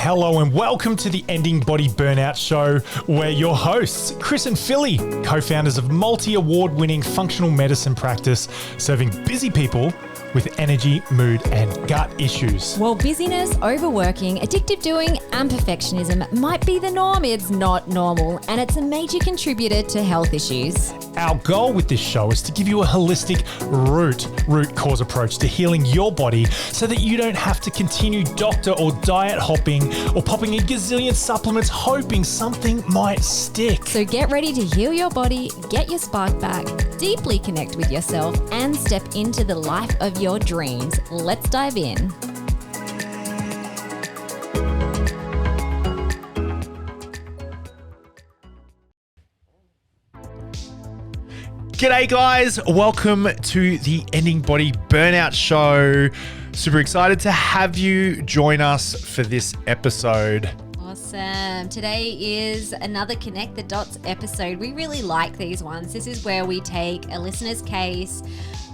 Hello and welcome to the Ending Body Burnout Show. We're your hosts, Chris and Philly, co-founders of multi-award-winning functional medicine practice, serving busy people with energy, mood, and gut issues. While busyness, overworking, addictive doing, and perfectionism might be the norm, it's not normal, and it's a major contributor to health issues. Our goal with this show is to give you a holistic root cause approach to healing your body so that you don't have to continue doctor or diet hopping or popping a gazillion supplements hoping something might stick. So get ready to heal your body, get your spark back, deeply connect with yourself, and step into the life of your dreams. Let's dive in. G'day guys, welcome to the Ending Body Burnout Show. Super excited to have you join us for this episode. Awesome. Today is another Connect the Dots episode. We really like these ones. This is where we take a listener's case,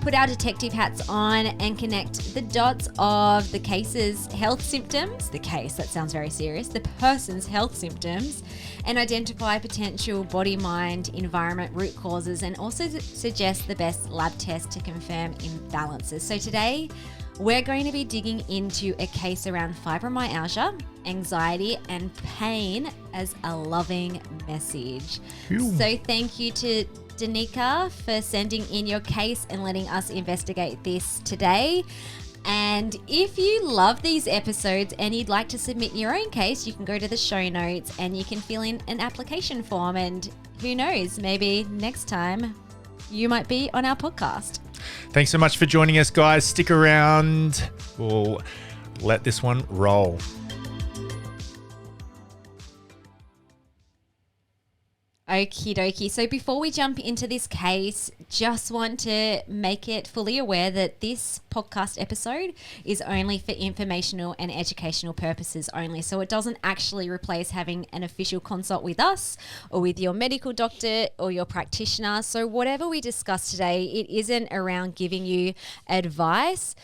put our detective hats on, and connect the dots of the case's health symptoms. The case, that sounds very serious. The person's health symptoms, and identify potential body, mind, environment root causes, and also suggest the best lab test to confirm imbalances. So today, we're going to be digging into a case around fibromyalgia, anxiety, and pain as a loving message. Phew. So thank you to Danica for sending in your case and letting us investigate this today. And if you love these episodes and you'd like to submit your own case, you can go to the show notes and you can fill in an application form, and who knows, maybe next time you might be on our podcast. Thanks so much for joining us, guys. Stick around. We'll let this one roll. Okie dokie. So before we jump into this case, just want to make it fully aware that this podcast episode is only for informational and educational purposes only. So it doesn't actually replace having an official consult with us or with your medical doctor or your practitioner. So whatever we discuss today, it isn't around giving you advice.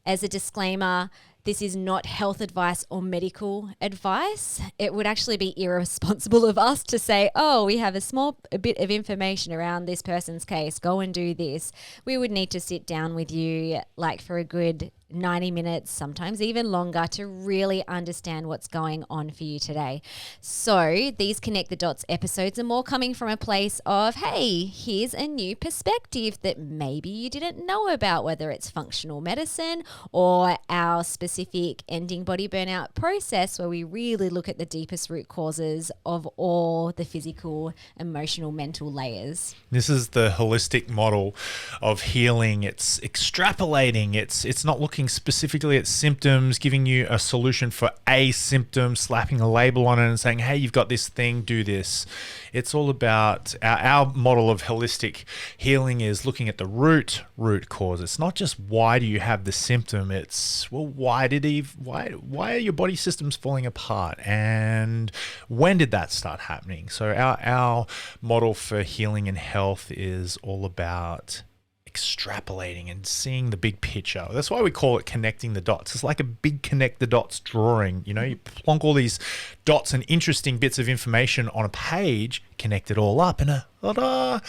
As a disclaimer, this is not health advice or medical advice. It would actually be irresponsible of us to say, oh, we have a bit of information around this person's case, go and do this. We would need to sit down with you like for a good 90 minutes, sometimes even longer, to really understand what's going on for you today. So these Connect the Dots episodes are more coming from a place of, hey, here's a new perspective that maybe you didn't know about, whether it's functional medicine or our specific ending body burnout process, where we really look at the deepest root causes of all the physical, emotional, mental layers. This is the holistic model of healing. It's extrapolating. It's not looking specifically at symptoms, giving you a solution for a symptom, slapping a label on it and saying, hey, you've got this thing, do this. It's all about our model of holistic healing is looking at the root cause. It's not just why do you have the symptom, it's, well, why are your body systems falling apart, and when did that start happening? So our model for healing and health is all about extrapolating and seeing the big picture. That's why we call it connecting the dots. It's like a big connect the dots drawing. You know, you plonk all these dots and interesting bits of information on a page, connect it all up, and a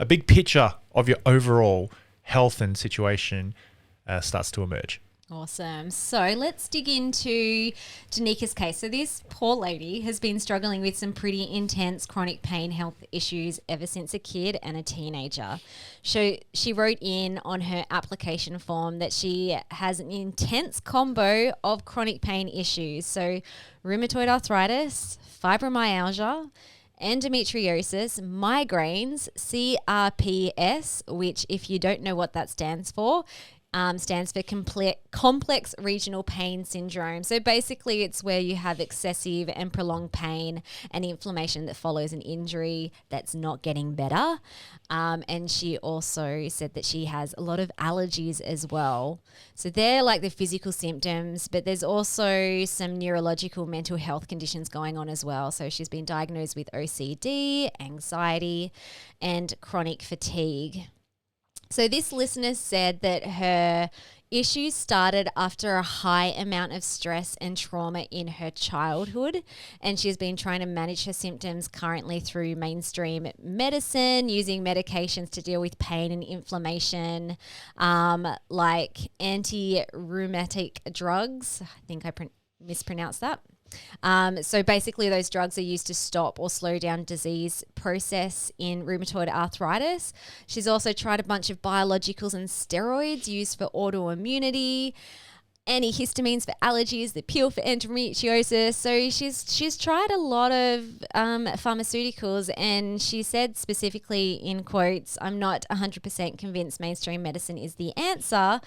big picture of your overall health and situation starts to emerge. Awesome. So let's dig into Danica's case. So this poor lady has been struggling with some pretty intense chronic pain health issues ever since a kid and a teenager. She wrote in on her application form that she has an intense combo of chronic pain issues. So rheumatoid arthritis, fibromyalgia, endometriosis, migraines, CRPS, which if you don't know what that stands for complex regional pain syndrome. So basically it's where you have excessive and prolonged pain and inflammation that follows an injury that's not getting better. And she also said that she has a lot of allergies as well. So they're like the physical symptoms, but there's also some neurological mental health conditions going on as well. So she's been diagnosed with OCD, anxiety, and chronic fatigue. So this listener said that her issues started after a high amount of stress and trauma in her childhood, and she's been trying to manage her symptoms currently through mainstream medicine, using medications to deal with pain and inflammation, like anti-rheumatic drugs. I think I mispronounced that. So basically those drugs are used to stop or slow down disease process in rheumatoid arthritis. She's also tried a bunch of biologicals and steroids used for autoimmunity, antihistamines for allergies, the pill for endometriosis. So she's tried a lot of pharmaceuticals, and she said specifically in quotes, "I'm not 100% convinced mainstream medicine is the answer."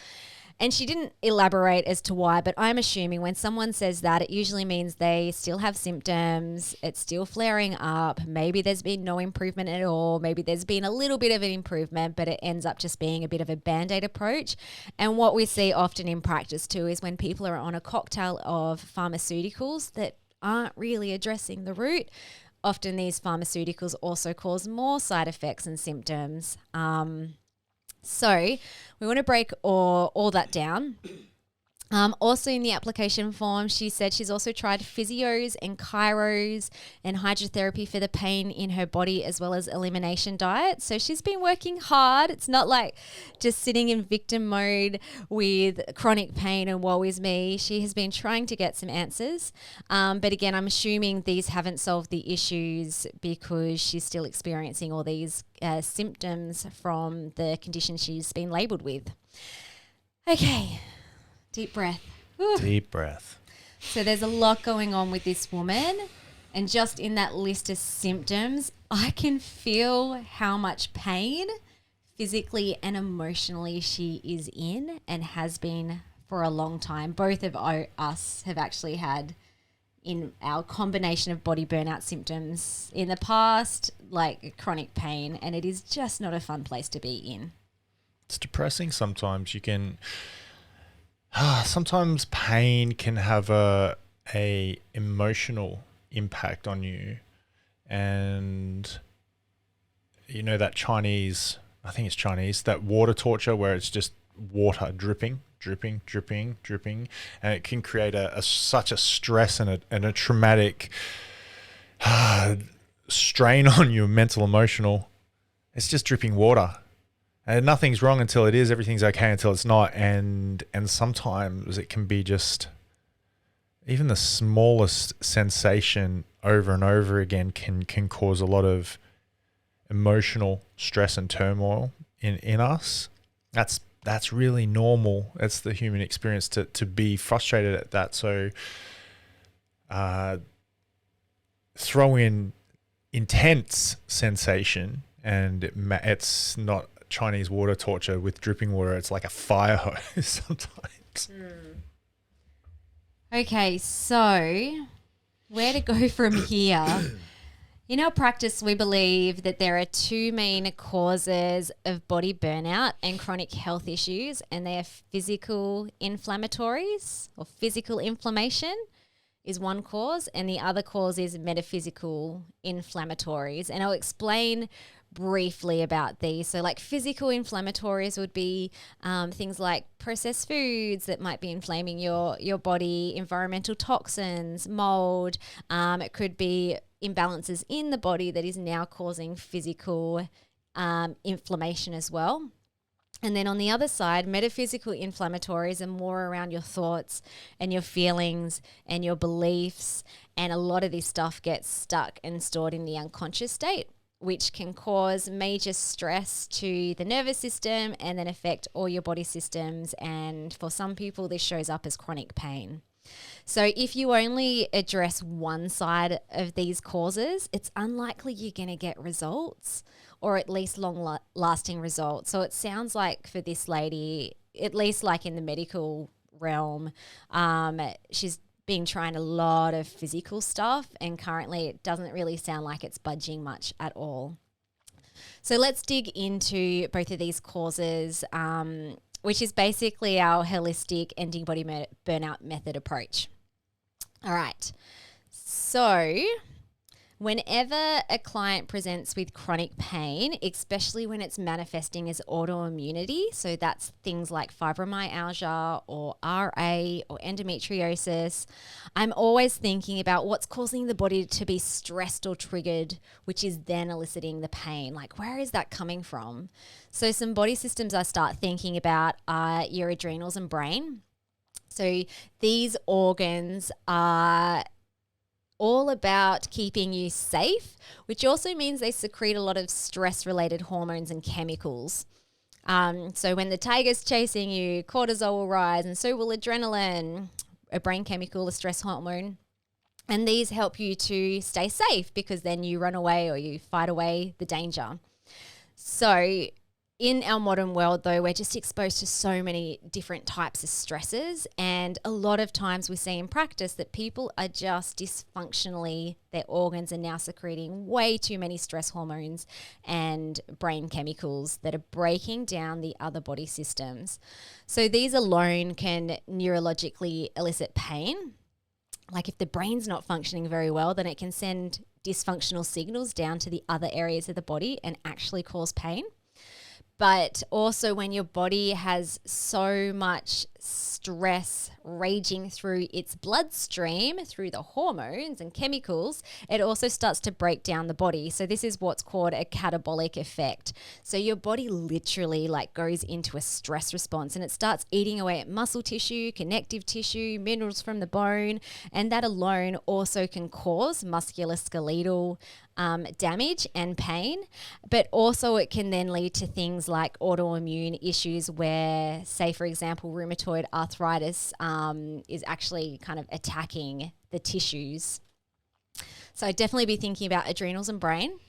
And she didn't elaborate as to why, but I'm assuming when someone says that, it usually means they still have symptoms, it's still flaring up, maybe there's been no improvement at all, maybe there's been a little bit of an improvement, but it ends up just being a bit of a Band-Aid approach. And what we see often in practice too is when people are on a cocktail of pharmaceuticals that aren't really addressing the root, often these pharmaceuticals also cause more side effects and symptoms. So we want to break all that down. Also in the application form, she said she's also tried physios and chiros and hydrotherapy for the pain in her body, as well as elimination diet. So she's been working hard. It's not like just sitting in victim mode with chronic pain and woe is me. She has been trying to get some answers. But again, I'm assuming these haven't solved the issues because she's still experiencing all these symptoms from the condition she's been labelled with. Okay. Deep breath. Whew. Deep breath. So there's a lot going on with this woman. And just in that list of symptoms, I can feel how much pain physically and emotionally she is in and has been for a long time. Both of us have actually had in our combination of body burnout symptoms in the past, like chronic pain. And it is just not a fun place to be in. It's depressing sometimes. You can... sometimes pain can have a emotional impact on you, and you know that Chinese, I think it's Chinese, that water torture where it's just water dripping, and it can create such a stress and a traumatic strain on you, mental, emotional. It's just dripping water. And nothing's wrong until it is. Everything's okay until it's not. And sometimes it can be just even the smallest sensation over and over again can cause a lot of emotional stress and turmoil in us. That's really normal. It's the human experience to be frustrated at that. So throw in intense sensation, and it's not Chinese water torture with dripping water. It's like a fire hose sometimes. Okay, so where to go from here? In our practice, we believe that there are two main causes of body burnout and chronic health issues, and they are physical inflammatories, or physical inflammation is one cause, and the other cause is metaphysical inflammatories. And I'll explain briefly about these. So like physical inflammatories would be things like processed foods that might be inflaming your body, environmental toxins, mold. It could be imbalances in the body that is now causing physical inflammation as well. And then on the other side, metaphysical inflammatories are more around your thoughts and your feelings and your beliefs. And a lot of this stuff gets stuck and stored in the unconscious state, which can cause major stress to the nervous system and then affect all your body systems. And for some people, this shows up as chronic pain. So if you only address one side of these causes, it's unlikely you're going to get results, or at least long-lasting results. So it sounds like for this lady, at least like in the medical realm, she's been trying a lot of physical stuff, and currently it doesn't really sound like it's budging much at all. So let's dig into both of these causes, which is basically our holistic ending body burnout method approach. All right. So Whenever a client presents with chronic pain, especially when it's manifesting as autoimmunity, so that's things like fibromyalgia or RA or endometriosis, I'm always thinking about what's causing the body to be stressed or triggered, which is then eliciting the pain. Like, where is that coming from? So some body systems I start thinking about are your adrenals and brain. So these organs are all about keeping you safe, which also means they secrete a lot of stress-related hormones and chemicals. So when the tiger's chasing you, cortisol will rise, and so will adrenaline, a brain chemical, a stress hormone. And these help you to stay safe because then you run away or you fight away the danger. So in our modern world, though, we're just exposed to so many different types of stresses. And a lot of times we see in practice that people are just dysfunctionally, their organs are now secreting way too many stress hormones and brain chemicals that are breaking down the other body systems. So these alone can neurologically elicit pain. Like if the brain's not functioning very well, then it can send dysfunctional signals down to the other areas of the body and actually cause pain. But also when your body has so much stress raging through its bloodstream, through the hormones and chemicals, it also starts to break down the body. So this is what's called a catabolic effect. So your body literally like goes into a stress response and it starts eating away at muscle tissue, connective tissue, minerals from the bone, and that alone also can cause musculoskeletal damage and pain, but also it can then lead to things like autoimmune issues where, say, for example, rheumatoid arthritis is actually kind of attacking the tissues. So I'd definitely be thinking about adrenals and brain.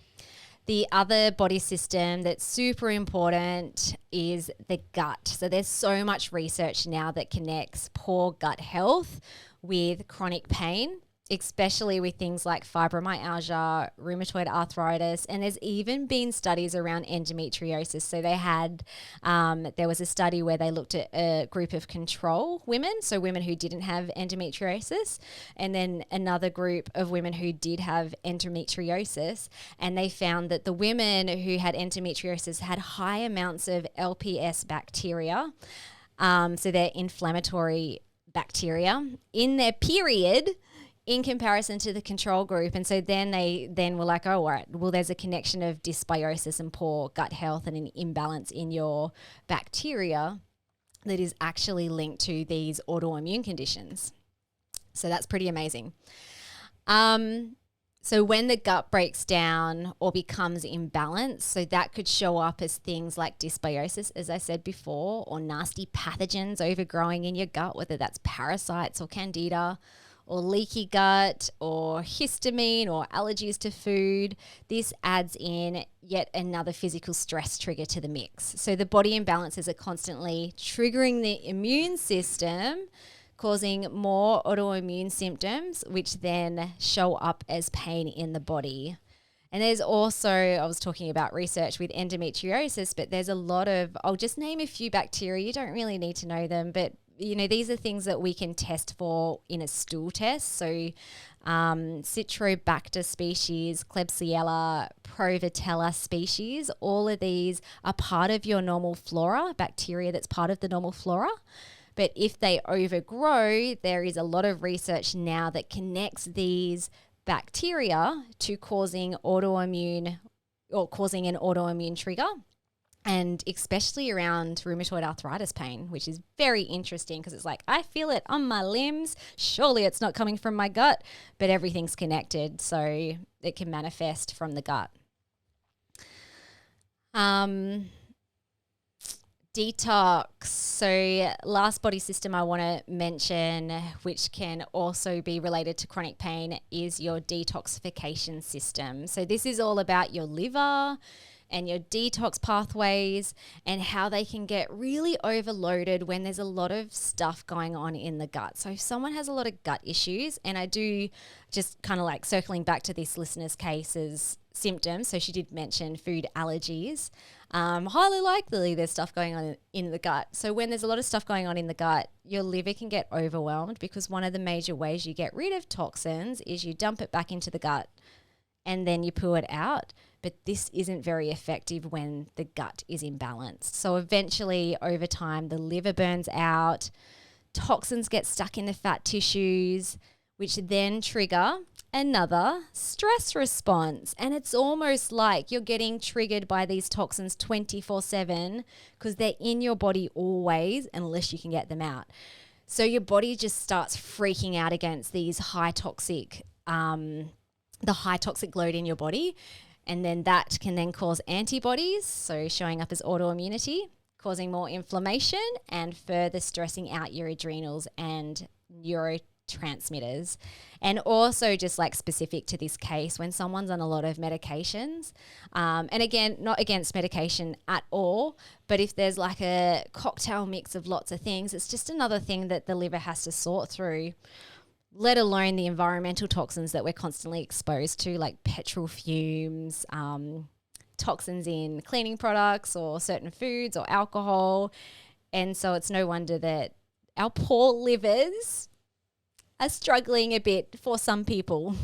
The other body system that's super important is the gut. So there's so much research now that connects poor gut health with chronic pain, especially with things like fibromyalgia, rheumatoid arthritis, and there's even been studies around endometriosis. So they had, there was a study where they looked at a group of control women, so women who didn't have endometriosis, and then another group of women who did have endometriosis, and they found that the women who had endometriosis had high amounts of LPS bacteria, so they're inflammatory bacteria, in their period, in comparison to the control group. And so then they were like, oh, all right, well, there's a connection of dysbiosis and poor gut health and an imbalance in your bacteria that is actually linked to these autoimmune conditions. So that's pretty amazing. So when the gut breaks down or becomes imbalanced, so that could show up as things like dysbiosis, as I said before, or nasty pathogens overgrowing in your gut, whether that's parasites or candida, or leaky gut, or histamine, or allergies to food. This adds in yet another physical stress trigger to the mix. So the body imbalances are constantly triggering the immune system, causing more autoimmune symptoms, which then show up as pain in the body. And there's also, I was talking about research with endometriosis, but there's a lot of, I'll just name a few bacteria, you don't really need to know them, but you know, these are things that we can test for in a stool test. So Citrobacter species, Klebsiella, Provotella species, all of these are part of your normal flora, bacteria that's part of the normal flora. But if they overgrow, there is a lot of research now that connects these bacteria to causing autoimmune or causing an autoimmune trigger. And especially around rheumatoid arthritis pain, which is very interesting because it's like, I feel it on my limbs. Surely it's not coming from my gut, but everything's connected. So it can manifest from the gut. Detox. So last body system I want to mention, which can also be related to chronic pain, is your detoxification system. So this is all about your liver and your detox pathways and how they can get really overloaded when there's a lot of stuff going on in the gut. So if someone has a lot of gut issues, and I do just kind of like circling back to this listener's case's symptoms, so she did mention food allergies, highly likely there's stuff going on in the gut. So when there's a lot of stuff going on in the gut, your liver can get overwhelmed because one of the major ways you get rid of toxins is you dump it back into the gut. and then you poo it out. But this isn't very effective when the gut is imbalanced. So eventually, over time, the liver burns out, toxins get stuck in the fat tissues, which then trigger another stress response. And it's almost like you're getting triggered by these toxins 24/7 because they're in your body always, unless you can get them out. So your body just starts freaking out against these high toxic, the high toxic load in your body. And then that can then cause antibodies, so showing up as autoimmunity, causing more inflammation and further stressing out your adrenals and neurotransmitters. And also, just like specific to this case, when someone's on a lot of medications, and again, not against medication at all, but if there's like a cocktail mix of lots of things, it's just another thing that the liver has to sort through, let alone the environmental toxins that we're constantly exposed to, like petrol fumes, toxins in cleaning products or certain foods or alcohol. And so it's no wonder that our poor livers are struggling a bit for some people.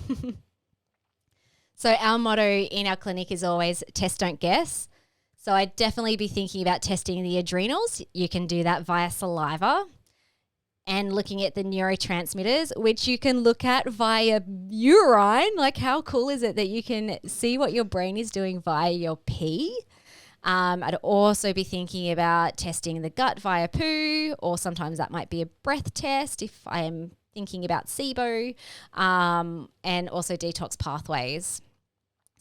So our motto in our clinic is always test, don't guess. So I'd definitely be thinking about testing the adrenals. You can do that via saliva. And looking at the neurotransmitters, which you can look at via urine. Like, how cool is it that you can see what your brain is doing via your pee? I'd also be thinking about testing the gut via poo, or sometimes that might be a breath test if I'm thinking about SIBO, and also detox pathways.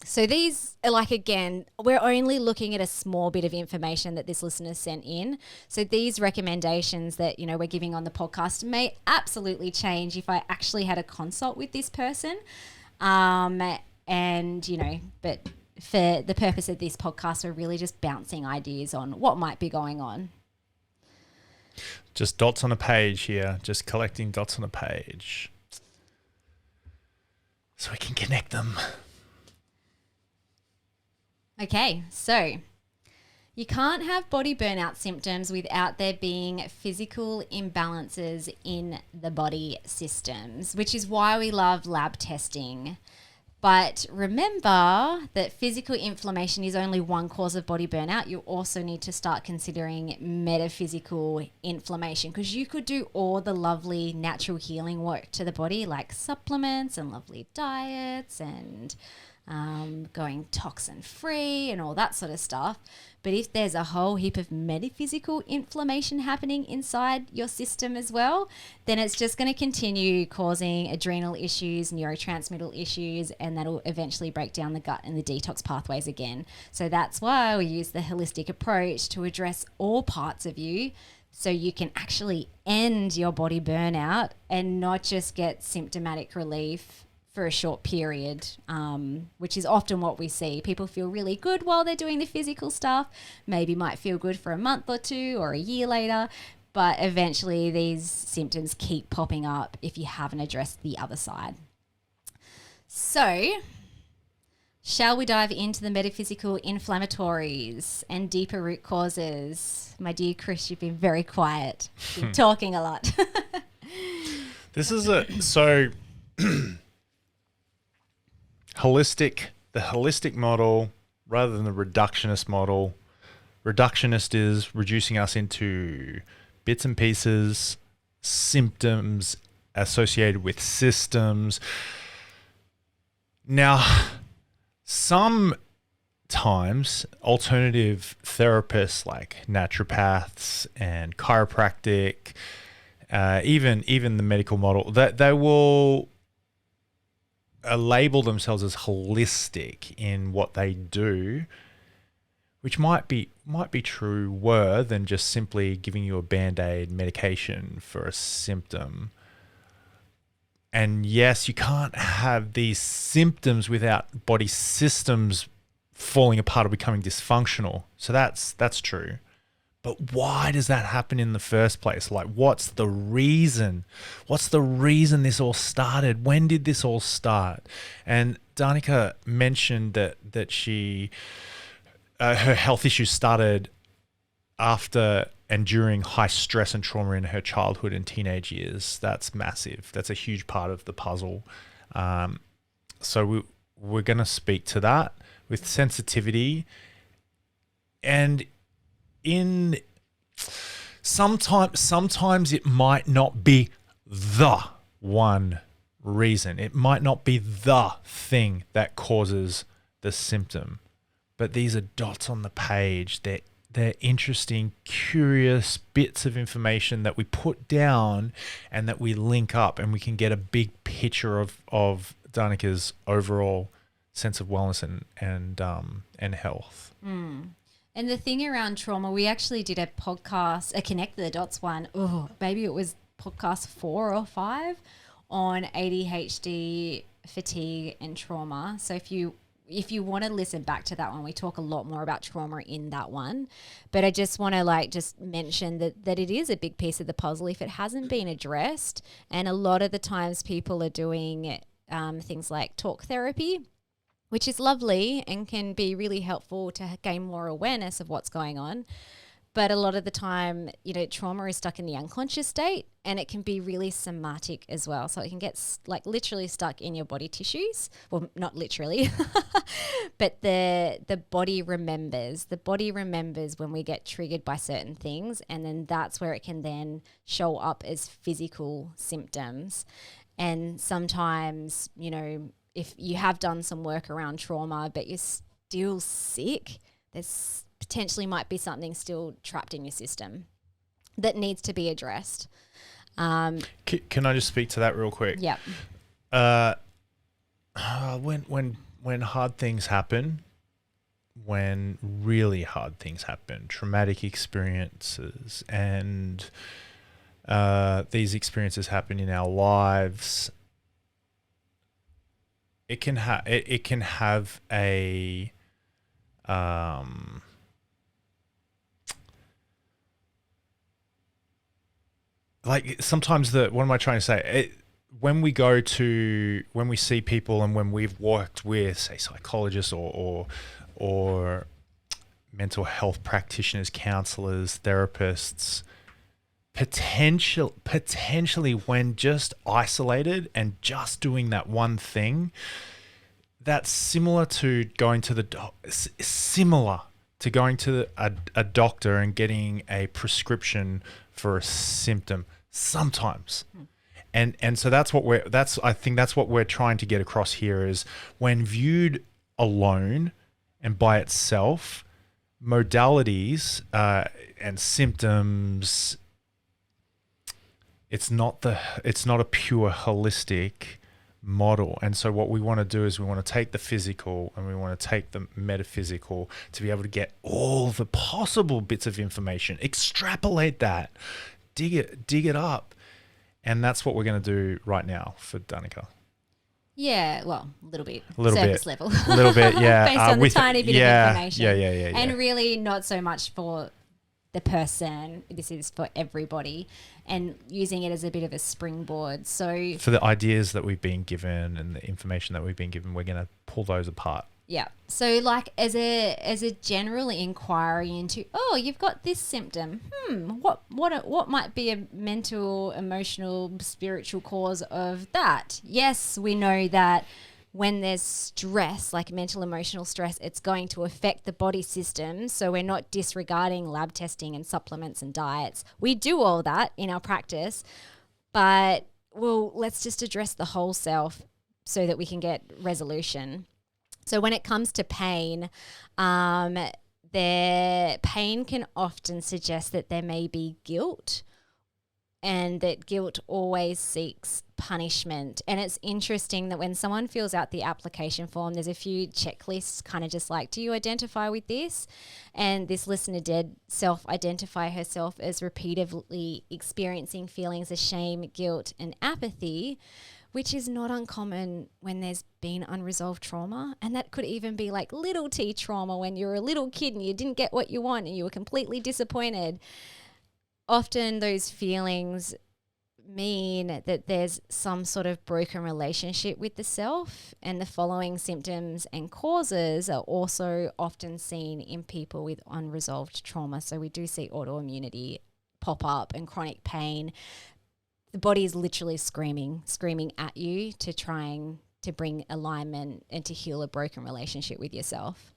So these are, like, again, we're only looking at a small bit of information that this listener sent in. So these recommendations that, you know, we're giving on the podcast may absolutely change if I actually had a consult with this person. And, you know, but for the purpose of this podcast, we're really just bouncing ideas on what might be going on. Just dots on a page here, just collecting dots on a page so we can connect them. Okay, so you can't have body burnout symptoms without there being physical imbalances in the body systems, which is why we love lab testing. But remember that physical inflammation is only one cause of body burnout. You also need to start considering metaphysical inflammation, because you could do all the lovely natural healing work to the body, like supplements and lovely diets and going toxin free and all that sort of stuff. But if there's a whole heap of metaphysical inflammation happening inside your system as well, then it's just going to continue causing adrenal issues, neurotransmitter issues, and that'll eventually break down the gut and the detox pathways again. So that's why we use the holistic approach to address all parts of you, so you can actually end your body burnout and not just get symptomatic relief for a short period, which is often what we see. People feel really good while they're doing the physical stuff, maybe might feel good for a month or two or a year later, but eventually these symptoms keep popping up if you haven't addressed the other side. So, shall we dive into the metaphysical inflammatories and deeper root causes? My dear Chris, you've been very quiet. You've been talking a lot. This is the holistic model rather than the reductionist model. Reductionist is reducing us into bits and pieces, symptoms associated with systems. Now, sometimes alternative therapists like naturopaths and chiropractic, even the medical model, that they will label themselves as holistic in what they do, which might be truer than just simply giving you a Band-Aid medication for a symptom. And yes, you can't have these symptoms without body systems falling apart or becoming dysfunctional. So that's true. But why does that happen in the first place? Like, what's the reason? What's the reason this all started? When did this all start? And Danica mentioned that she her health issues started after and during high stress and trauma in her childhood and teenage years. That's massive. That's a huge part of the puzzle. So we're going to speak to that with sensitivity. And in sometimes it might not be the one reason. It might not be the thing that causes the symptom. But these are dots on the page. They're interesting, curious bits of information that we put down and that we link up, and we can get a big picture of Danika's overall sense of wellness and health. And the thing around trauma, we actually did a podcast, a Connect the Dots one. Oh, maybe it was podcast 4 or 5 on ADHD, fatigue, and trauma. So if you want to listen back to that one, we talk a lot more about trauma in that one. But I just want to just mention that it is a big piece of the puzzle if it hasn't been addressed. And a lot of the times people are doing things like talk therapy, which is lovely and can be really helpful to gain more awareness of what's going on. But a lot of the time, trauma is stuck in the unconscious state, and it can be really somatic as well. So it can get literally stuck in your body tissues. Well, not literally, but the body remembers. The body remembers when we get triggered by certain things, and then that's where it can then show up as physical symptoms. And sometimes, if you have done some work around trauma, but you're still sick, there's potentially might be something still trapped in your system that needs to be addressed. Can I just speak to that real quick? Yeah. When hard things happen, when really hard things happen, traumatic experiences, and these experiences happen in our lives, it can have a sometimes what am I trying to say? When we see people, and when we've worked with, say, psychologists or mental health practitioners, counselors, therapists, potentially when just isolated and just doing that one thing, that's similar to going to a doctor and getting a prescription for a symptom sometimes. And so I think that's what we're trying to get across here is when viewed alone and by itself, modalities and symptoms, it's not a pure holistic model. And so what we want to do is we want to take the physical and we want to take the metaphysical to be able to get all the possible bits of information, extrapolate that, dig it up. And that's what we're going to do right now for Danika. Yeah, well, a little bit. Surface level. A little bit, yeah. Based on the tiny bit of information. Yeah. And really not so much for the person. This is for everybody, and using it as a bit of a springboard. So for the ideas that we've been given and the information that we've been given, we're going to pull those apart. Yeah. So as a general inquiry into, you've got this symptom. What might be a mental, emotional, spiritual cause of that? Yes, we know that when there's stress, like mental, emotional stress, it's going to affect the body system. So we're not disregarding lab testing and supplements and diets. We do all that in our practice, but let's just address the whole self so that we can get resolution. So when it comes to pain, their pain can often suggest that there may be guilt, and that guilt always seeks punishment. And it's interesting that when someone fills out the application form, there's a few checklists, kind of just like, do you identify with this? And this listener did self-identify herself as repeatedly experiencing feelings of shame, guilt, and apathy, which is not uncommon when there's been unresolved trauma. And that could even be like little t trauma when you're a little kid and you didn't get what you want and you were completely disappointed. Often those feelings mean that there's some sort of broken relationship with the self, and the following symptoms and causes are also often seen in people with unresolved trauma. So we do see autoimmunity pop up and chronic pain. The body is literally screaming at you to try and to bring alignment and to heal a broken relationship with yourself.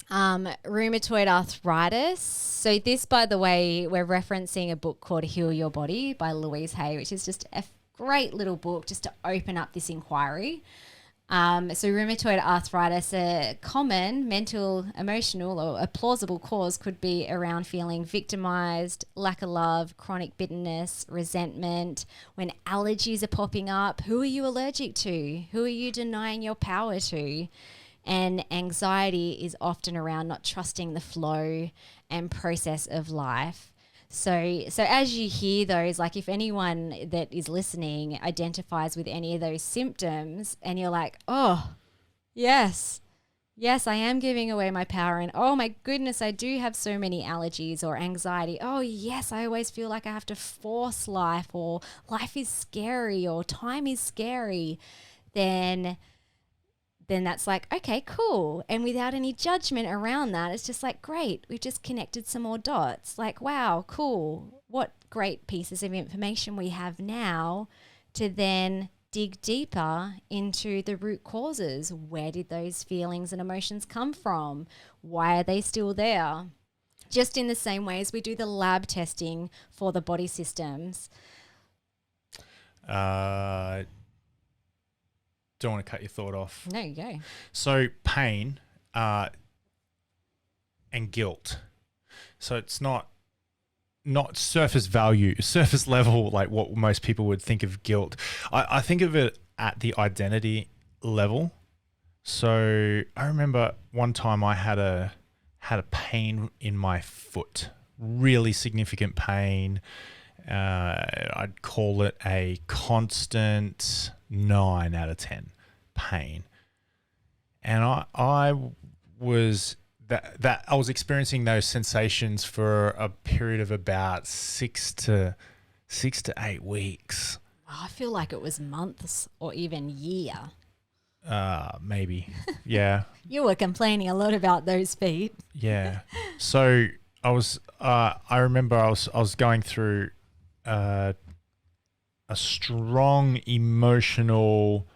Rheumatoid arthritis. So this, by the way, we're referencing a book called Heal Your Body by Louise Hay, which is just a great little book just to open up this inquiry. So rheumatoid arthritis, a common mental, emotional, or a plausible cause could be around feeling victimized, lack of love, chronic bitterness, resentment. When allergies are popping up, who are you allergic to? Who are you denying your power to? And anxiety is often around not trusting the flow and process of life. So as you hear those, like if anyone that is listening identifies with any of those symptoms and you're like, oh, yes, I am giving away my power. And oh my goodness, I do have so many allergies or anxiety. Oh yes, I always feel like I have to force life, or life is scary, or time is scary. Then that's like, okay, cool. And without any judgment around that, it's just like, great, we've just connected some more dots. Like, wow, cool. What great pieces of information we have now to then dig deeper into the root causes. Where did those feelings and emotions come from? Why are they still there? Just in the same way as we do the lab testing for the body systems. Don't want to cut your thought off. No, you go. So pain and guilt. So it's not surface level, like what most people would think of guilt. I think of it at the identity level. So I remember one time I had a pain in my foot, really significant pain. I'd call it a constant 9 out of 10 pain. And I was I was experiencing those sensations for a period of about 6 to 8 weeks. I feel like it was months or even year. Maybe. Yeah. You were complaining a lot about those feet. Yeah. So I remember I was going through a strong emotional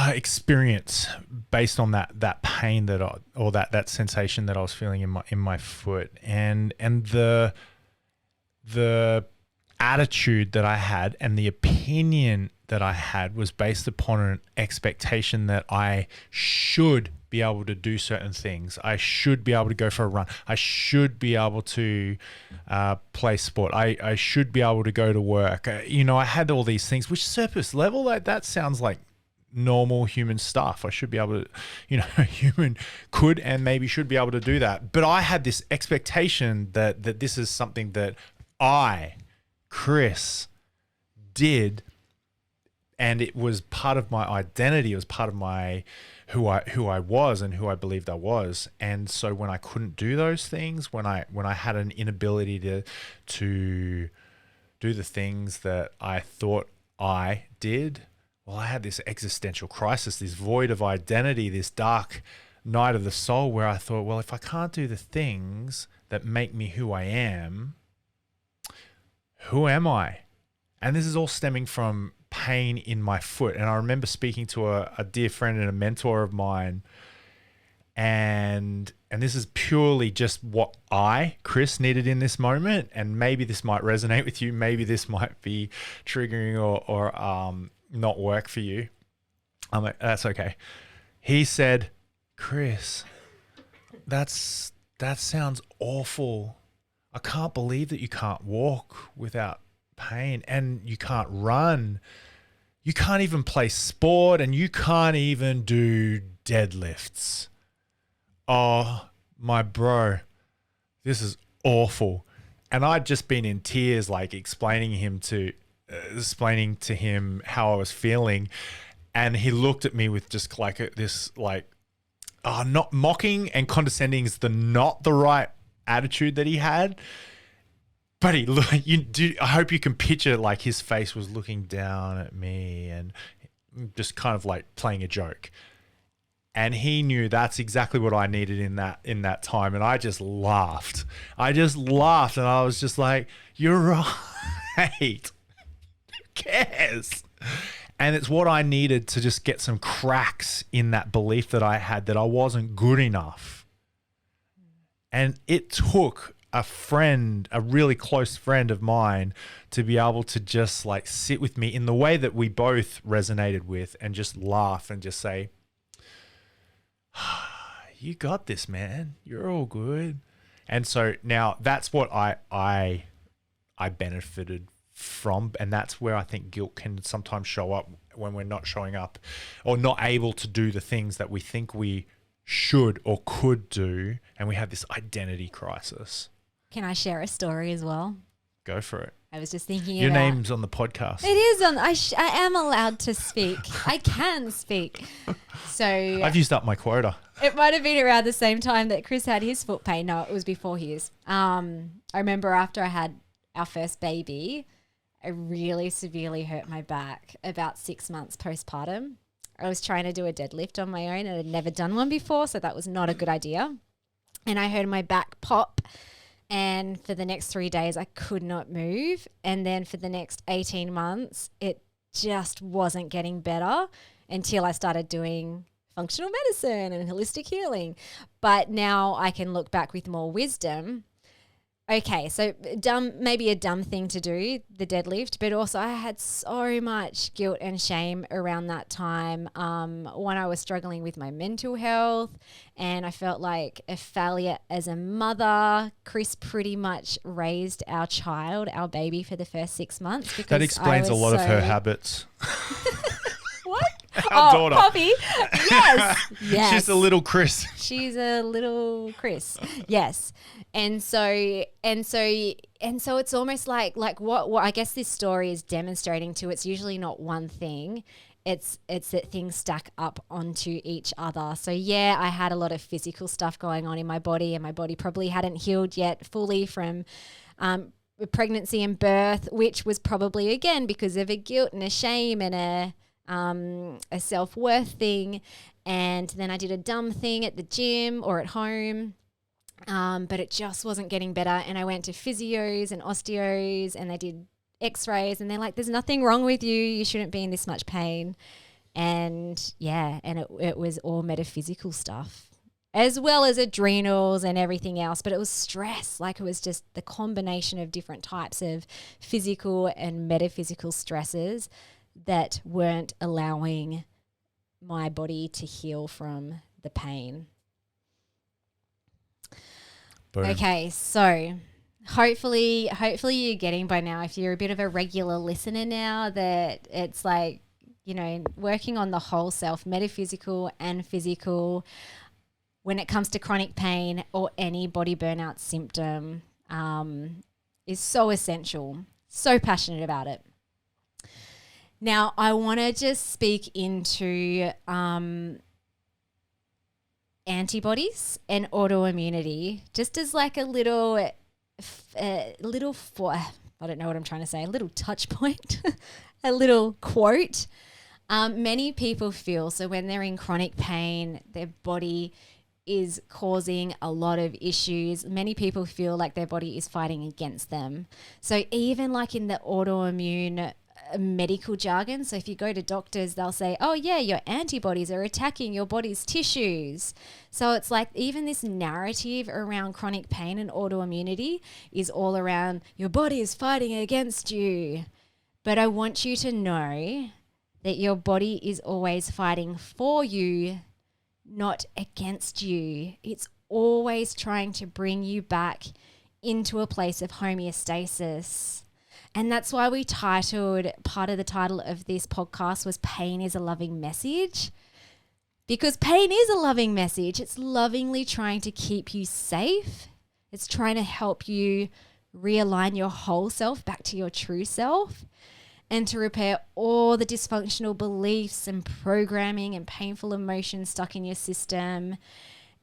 experience based on that pain that sensation that I was feeling in my foot, and the attitude that I had and the opinion that I had was based upon an expectation that I should be able to do certain things. I should be able to go for a run. I should be able to play sport. I should be able to go to work. I had all these things, which surface level, that sounds like normal human stuff. I should be able to, a human could and maybe should be able to do that. But I had this expectation that this is something that I, Chris, did, and it was part of my identity. It was part of my who I was and who I believed I was. And so when I couldn't do those things, when I had an inability to do the things that I thought I did, well, I had this existential crisis, this void of identity, this dark night of the soul where I thought, well, if I can't do the things that make me who I am, who am I? And this is all stemming from pain in my foot. And I remember speaking to a dear friend and a mentor of mine, and this is purely just what I, Chris, needed in this moment. And maybe this might resonate with you. Maybe this might be triggering or not work for you. I'm like, that's okay. He said, Chris, that sounds awful. I can't believe that you can't walk without pain, and you can't run. You can't even play sport, and you can't even do deadlifts. Oh, my bro, this is awful. And I'd just been in tears, like explaining to him how I was feeling, and he looked at me with just like this, like, not mocking and condescending is not the right attitude that he had. But I hope you can picture, like, his face was looking down at me and just kind of like playing a joke. And he knew that's exactly what I needed in that time. And I just laughed. And I was just like, you're right. Who cares? And it's what I needed to just get some cracks in that belief that I had that I wasn't good enough. And it took a friend, a really close friend of mine, to be able to just like sit with me in the way that we both resonated with and just laugh and just say, you got this, man. You're all good. And so now that's what I benefited from, and that's where I think guilt can sometimes show up when we're not showing up or not able to do the things that we think we should or could do, and we have this identity crisis. Can I share a story as well? Go for it. I was just thinking Your about... name's on the podcast. It is on... I am allowed to speak. I can speak. So... I've used up my quota. It might have been around the same time that Chris had his foot pain. No, it was before his. I remember after I had our first baby, I really severely hurt my back about 6 months postpartum. I was trying to do a deadlift on my own and I'd never done one before, so that was not a good idea. And I heard my back pop, and for the next 3 days I could not move. And then for the next 18 months, it just wasn't getting better until I started doing functional medicine and holistic healing. But now I can look back with more wisdom. Okay, so maybe a dumb thing to do, the deadlift, but also I had so much guilt and shame around that time when I was struggling with my mental health, and I felt like a failure as a mother. Chris pretty much raised our child, our baby, for the first 6 months. Because that explains a lot of her habits. What? Our daughter. Poppy. Yes. Yes. She's a little Chris. She's a little Chris. Yes. And so it's almost like what I guess this story is demonstrating to, it's usually not one thing. It's that things stack up onto each other. So yeah, I had a lot of physical stuff going on in my body, and my body probably hadn't healed yet fully from pregnancy and birth, which was probably again because of a guilt and a shame and a self-worth thing. And then I did a dumb thing at the gym or at home, but it just wasn't getting better. And I went to physios and osteos, and they did x-rays, and they're like, there's nothing wrong with you. You shouldn't be in this much pain. And yeah, and it was all metaphysical stuff, as well as adrenals and everything else. But it was stress. Like, it was just the combination of different types of physical and metaphysical stresses that weren't allowing my body to heal from the pain. Boom. Okay, so hopefully you're getting by now, if you're a bit of a regular listener now, that it's like, you know, working on the whole self, metaphysical and physical, when it comes to chronic pain or any body burnout symptom, is so essential. So passionate about it. Now, I want to just speak into antibodies and autoimmunity, just as like a little I don't know what I'm trying to say, a little touch point, a little quote. Many people feel, so when they're in chronic pain, their body is causing a lot of issues. Many people feel like their body is fighting against them. So even like in the autoimmune medical jargon, so if you go to doctors, they'll say, oh yeah, your antibodies are attacking your body's tissues. So it's like even this narrative around chronic pain and autoimmunity is all around your body is fighting against you. But I want you to know that your body is always fighting for you, not against you. It's always trying to bring you back into a place of homeostasis. And that's why we titled, part of the title of this podcast was Pain is a Loving Message. Because pain is a loving message. It's lovingly trying to keep you safe. It's trying to help you realign your whole self back to your true self, and to repair all the dysfunctional beliefs and programming and painful emotions stuck in your system.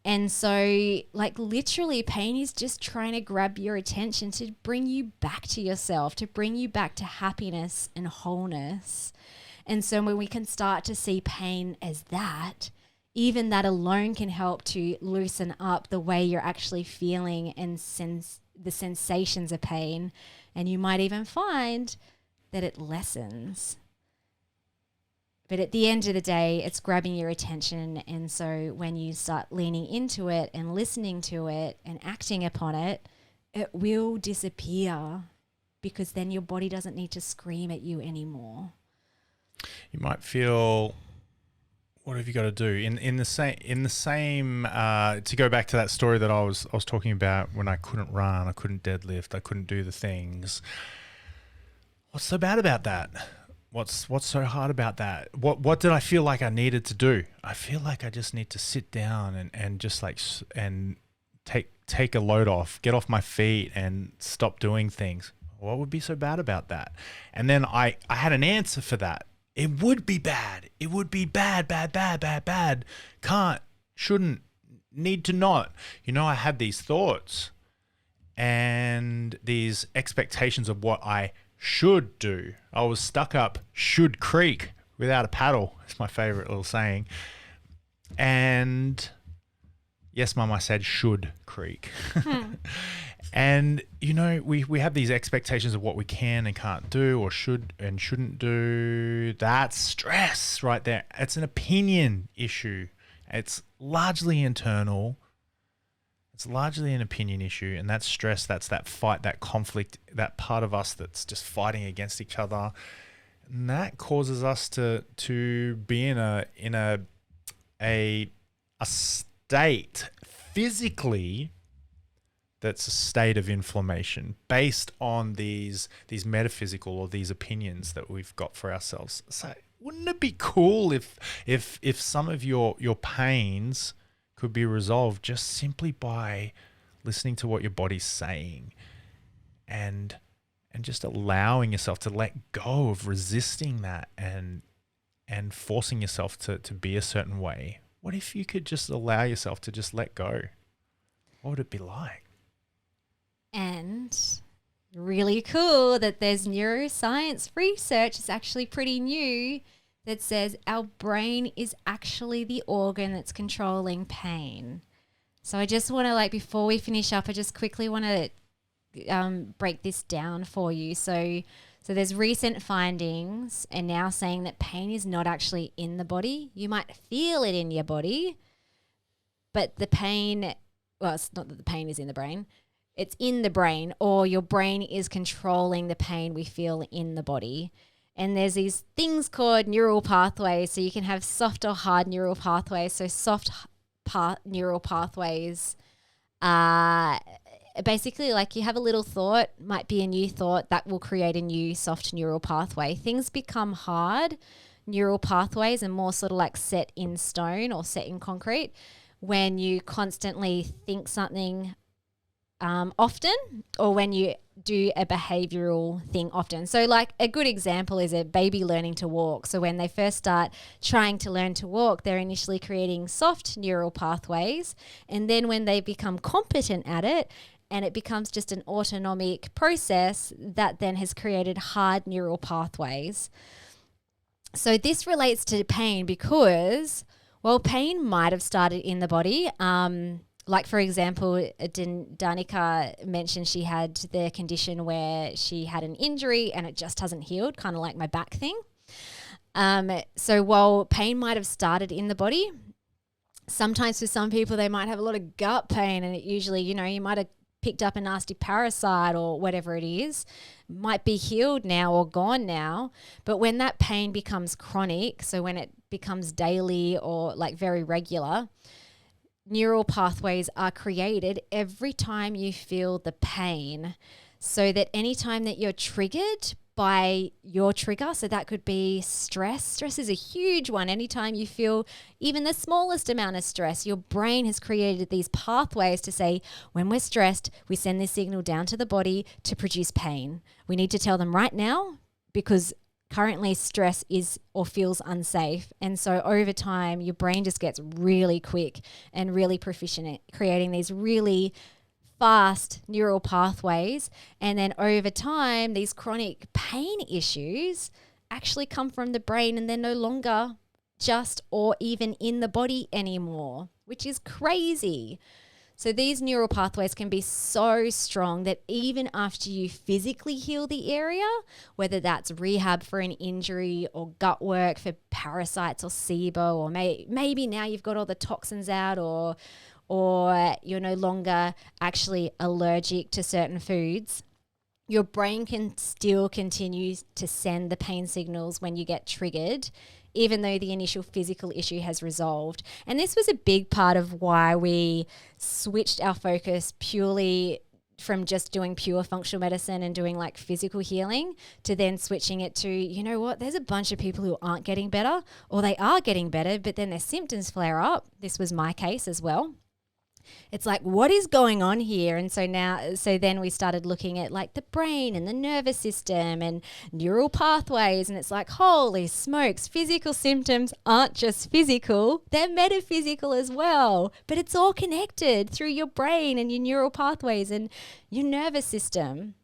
And so, like, literally, pain is just trying to grab your attention to bring you back to yourself, to bring you back to happiness and wholeness. And so when we can start to see pain as that, even that alone can help to loosen up the way you're actually feeling and the sensations of pain. And you might even find that it lessens. But at the end of the day, it's grabbing your attention. And so when you start leaning into it and listening to it and acting upon it, it will disappear, because then your body doesn't need to scream at you anymore. You might feel, what have you got to do in the same to go back to that story that I was talking about, when I couldn't run, I couldn't deadlift, I couldn't do the things. What's so bad about that? What's so hard about that? What did I feel like I needed to do? I feel like I just need to sit down and just like and take a load off, get off my feet and stop doing things. What would be so bad about that? And then I had an answer for that. It would be bad. It would be bad. Can't, shouldn't, need to not. I had these thoughts and these expectations of what I should do. I was stuck up Should Creek without a paddle. It's my favorite little saying. And yes, Mum, I said Should Creek. And, we have these expectations of what we can and can't do, or should and shouldn't do. That's stress right there. It's an opinion issue. It's largely internal. It's largely an opinion issue, and that's stress. That's that fight, that conflict, that part of us that's just fighting against each other, and that causes us to be in a state physically that's a state of inflammation based on these metaphysical or these opinions that we've got for ourselves. So, wouldn't it be cool if some of your pains could be resolved just simply by listening to what your body's saying and just allowing yourself to let go of resisting that and forcing yourself to be a certain way? What if you could just allow yourself to just let go? What would it be like? And really cool that there's neuroscience research, it's actually pretty new, that says our brain is actually the organ that's controlling pain. So I just want to, before we finish up, I just quickly want to break this down for you. So there's recent findings and now saying that pain is not actually in the body. You might feel it in your body, but the pain, well, it's not that the pain is in the brain. It's in the brain, or your brain is controlling the pain we feel in the body. And there's these things called neural pathways. So you can have soft or hard neural pathways. So soft neural pathways are basically like you have a little thought, might be a new thought, that will create a new soft neural pathway. Things become hard neural pathways and more sort of like set in stone or set in concrete when you constantly think something often, or when you do a behavioral thing often. So like a good example is a baby learning to walk. So when they first start trying to learn to walk, they're initially creating soft neural pathways. And then when they become competent at it, and it becomes just an autonomic process, that then has created hard neural pathways. So this relates to pain because, well, pain might have started in the body. Like, for example, Danica mentioned she had the condition where she had an injury and it just hasn't healed, kind of like my back thing. So while pain might have started in the body, sometimes for some people they might have a lot of gut pain, and it usually, you might have picked up a nasty parasite or whatever it is, might be healed now or gone now. But when that pain becomes chronic, so when it becomes daily or like very regular, neural pathways are created every time you feel the pain, so that anytime that you're triggered by your trigger, so that could be stress is a huge one. Anytime you feel even the smallest amount of stress, your brain has created these pathways to say, when we're stressed, we send this signal down to the body to produce pain. We need to tell them right now because currently stress is or feels unsafe. And so over time, your brain just gets really quick and really proficient at creating these really fast neural pathways. And then over time, these chronic pain issues actually come from the brain, and they're no longer just or even in the body anymore, which is crazy. So these neural pathways can be so strong that even after you physically heal the area, whether that's rehab for an injury or gut work for parasites or SIBO, or maybe now you've got all the toxins out, or you're no longer actually allergic to certain foods, your brain can still continue to send the pain signals when you get triggered, even though the initial physical issue has resolved. And this was a big part of why we switched our focus purely from just doing pure functional medicine and doing like physical healing to then switching it to, you know what, there's a bunch of people who aren't getting better, or they are getting better, but then their symptoms flare up. This was my case as well. It's like, what is going on here? And so then we started looking at like the brain and the nervous system and neural pathways. And it's like, holy smokes, physical symptoms aren't just physical, they're metaphysical as well. But it's all connected through your brain and your neural pathways and your nervous system.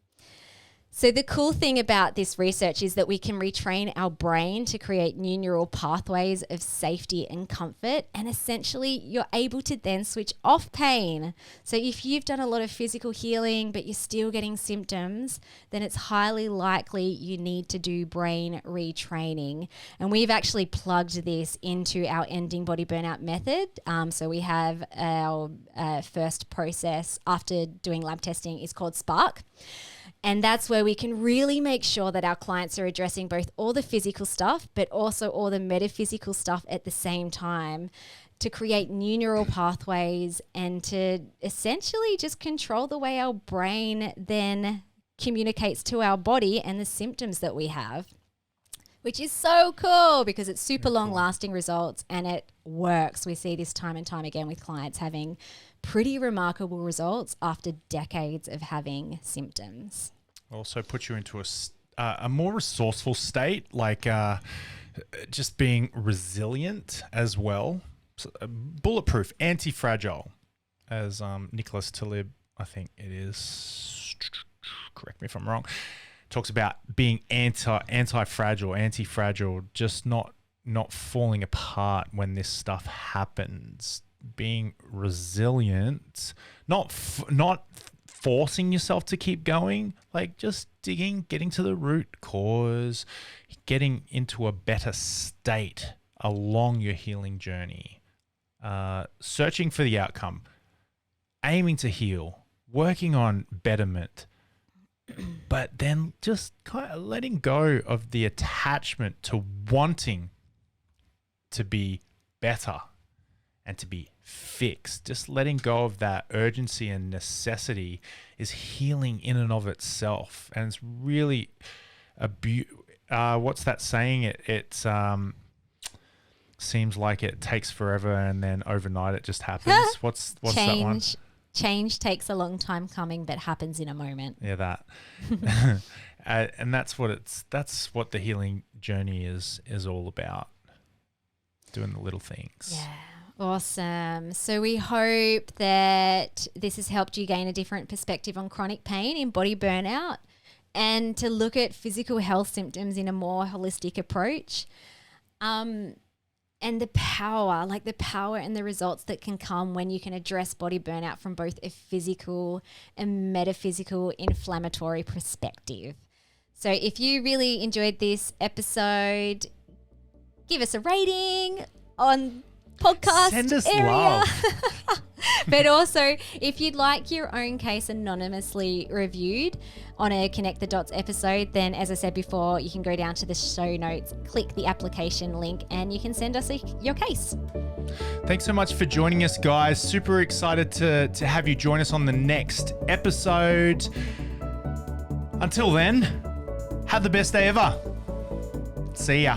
So the cool thing about this research is that we can retrain our brain to create new neural pathways of safety and comfort, and essentially you're able to then switch off pain. So if you've done a lot of physical healing but you're still getting symptoms, then it's highly likely you need to do brain retraining. And we've actually plugged this into our Ending Body Burnout method. So we have our first process after doing lab testing is called Spark. And that's where we can really make sure that our clients are addressing both all the physical stuff, but also all the metaphysical stuff at the same time to create new neural pathways and to essentially just control the way our brain then communicates to our body and the symptoms that we have, which is so cool because it's super long lasting results and it works. We see this time and time again with clients having pretty remarkable results after decades of having symptoms. Also puts you into a more resourceful state, like just being resilient as well. So, bulletproof, anti-fragile, as Nicholas Taleb, I think it is, correct me if I'm wrong, talks about being anti-fragile, just not falling apart when this stuff happens. Being resilient, not forcing yourself to keep going, like just getting to the root cause, getting into a better state along your healing journey, searching for the outcome, aiming to heal, working on betterment, but then just kind of letting go of the attachment to wanting to be better and to be fixed. Just letting go of that urgency and necessity is healing in and of itself. And it's really what's that saying? It seems like it takes forever and then overnight it just happens. What's that one? Change takes a long time coming, but happens in a moment. Yeah, that. And that's what the healing journey is all about. Doing the little things. Yeah. Awesome. So we hope that this has helped you gain a different perspective on chronic pain in body burnout and to look at physical health symptoms in a more holistic approach. And the power and the results that can come when you can address body burnout from both a physical and metaphysical inflammatory perspective. So if you really enjoyed this episode, give us a rating on podcast Send us area. love. But also, if you'd like your own case anonymously reviewed on a Connect the Dots episode, then as I said before, you can go down to the show notes, click the application link, and you can send us your case. Thanks so much for joining us, guys. Super excited to have you join us on the next episode. Until then, have the best day ever. See ya.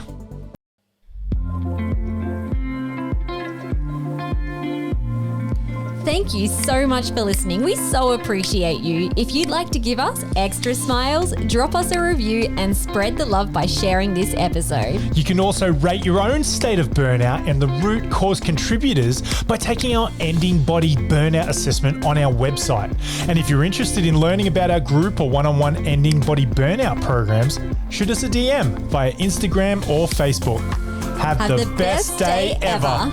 Thank you so much for listening. We so appreciate you. If you'd like to give us extra smiles, drop us a review and spread the love by sharing this episode. You can also rate your own state of burnout and the root cause contributors by taking our Ending Body Burnout assessment on our website. And if you're interested in learning about our group or one-on-one Ending Body Burnout programs, shoot us a DM via Instagram or Facebook. Have the best day ever.